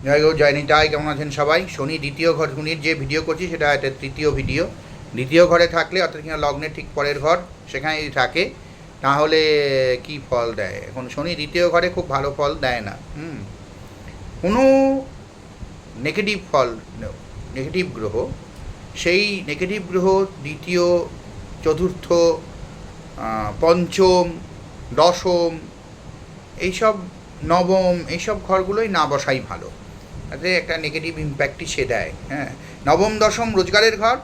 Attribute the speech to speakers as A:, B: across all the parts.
A: জয় গৌ জয় নিতাই। কেমন আছেন সবাই? শনি দ্বিতীয় ঘরগুলির যে ভিডিও করছি সেটা এটা তৃতীয় ভিডিও। দ্বিতীয় ঘরে থাকলে অর্থাৎ কিনা লগ্নের ঠিক পরের ঘর, সেখানে যদি থাকে তাহলে কি ফল দেয়? এখন শনি দ্বিতীয় ঘরে খুব ভালো ফল দেয় না। কোনো নেগেটিভ ফল, নেগেটিভ গ্রহ, সেই নেগেটিভ গ্রহ দ্বিতীয়, চতুর্থ, পঞ্চম, দশম, এইসব নবম, এইসব ঘরগুলোই না বসাই ভালো। তাতে একটা নেগেটিভ ইম্প্যাক্টই সে দেয়। নবম দশম রোজগারের ঘর,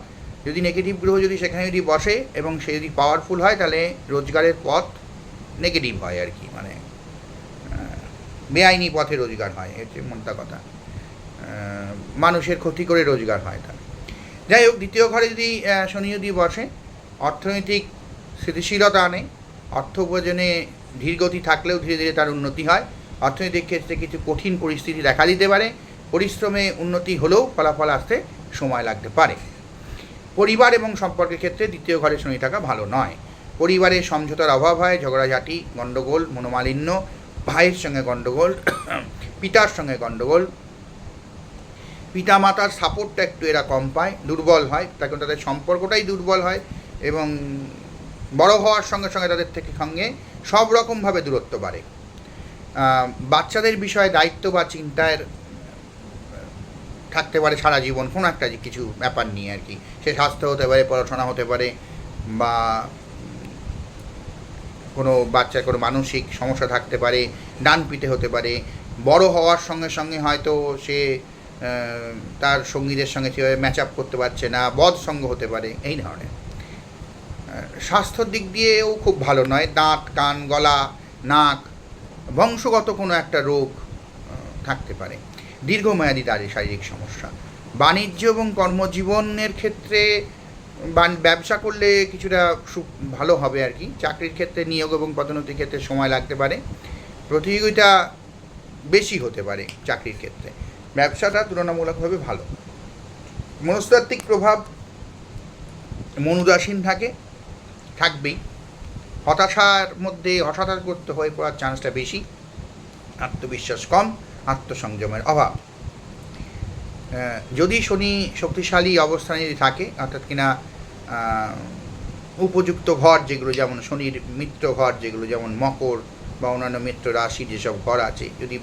A: যদি নেগেটিভ গ্রহ যদি সেখানে যদি বসে এবং সে যদি পাওয়ারফুল হয় তাহলে রোজগারের পথ নেগেটিভ হয় আর কি, মানে বেআইনি পথে রোজগার হয়, হচ্ছে মোদ্দা কথা। মানুষের ক্ষতি করে রোজগার হয় তার। যাই হোক, দ্বিতীয় ঘরে যদি শনি যদি বসে অর্থনৈতিক স্থিতিশীলতা আনে, অর্থ উপার্জনে ধীরগতি থাকলেও ধীরে ধীরে তার উন্নতি হয়। অর্থনৈতিক ক্ষেত্রে কিছু কঠিন পরিস্থিতি দেখা দিতে পারে, পরিশ্রমে উন্নতি হলেও ফলাফল আসতে সময় লাগতে পারে। পরিবার এবং সম্পর্কের ক্ষেত্রে দ্বিতীয় ঘরে শনি থাকা ভালো নয়। পরিবারে সমঝোতার অভাব হয়, ঝগড়াঝাঁটি, গণ্ডগোল, মনোমালিন্য, ভাইয়ের সঙ্গে গণ্ডগোল, পিতার সঙ্গে গণ্ডগোল, পিতামাতার সাপোর্টটা একটু এরা কম পায়, দুর্বল হয়, তখন তাদের সম্পর্কটাই দুর্বল হয় এবং বড় হওয়ার সঙ্গে সঙ্গে তাদের থেকে সঙ্গে সব রকমভাবে দূরত্ব বাড়ে। বাচ্চাদের বিষয়ে দায়িত্ব বা চিন্তার থাকতে পারে সারা জীবন, কোনো একটা কিছু ব্যাপার নিয়ে আর কি। সে স্বাস্থ্য হতে পারে, পড়াশোনা হতে পারে, বা কোনো বাচ্চার কোনো মানসিক সমস্যা থাকতে পারে, ডান পিঠে হতে পারে। বড় হওয়ার সঙ্গে সঙ্গে হয়তো সে তার সঙ্গীদের সঙ্গে সেভাবে ম্যাচ আপ করতে পারছে না, বদ সঙ্গ হতে পারে, এই ধরনের। স্বাস্থ্যর দিক দিয়েও খুব ভালো নয়, দাঁত, কান, গলা, নাক, বংশগত কোনো একটা রোগ থাকতে পারে। দীর্ঘমেয়াদী তার শারীরিক সমস্যা। বাণিজ্য এবং কর্মজীবনের ক্ষেত্রে ব্যবসা করলে কিছুটা ভালো হবে আর কি। চাকরির ক্ষেত্রে নিয়োগ এবং পদোন্নতির ক্ষেত্রে সময় লাগতে পারে, প্রতিযোগিতা বেশি হতে পারে চাকরির ক্ষেত্রে। ব্যবসাটা তুলনামূলকভাবে ভালো। মনস্তাত্ত্বিক প্রভাব, মন উদাসীন থাকবেই। হতাশার মধ্যে হতাশাগ্রস্ত হয়ে পড়ার চান্সটা বেশি, আত্মবিশ্বাস কম, আত্মসংযমের অভাব। যদি শনি শক্তিশালী অবস্থানে যদি থাকে, অর্থাৎ কিনা উপযুক্ত ঘর যেগুলো, যেমন শনির মিত্র ঘর যেগুলো, যেমন মকর বা অন্যান্য মিত্র রাশি যেসব ঘর আছে, যদি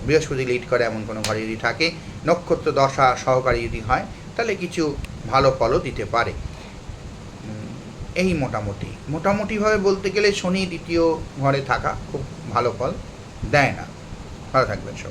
A: বৃহস্পতি লিড করে এমন কোনো ঘরে যদি থাকে, নক্ষত্র দশা সহকারী যদি হয়, তাহলে কিছু ভালো ফলও দিতে পারে। এই মোটামুটিভাবে বলতে গেলে শনি দ্বিতীয় ঘরে থাকা খুব ভালো ফল দেয় না। ভালো থাকবেন সব।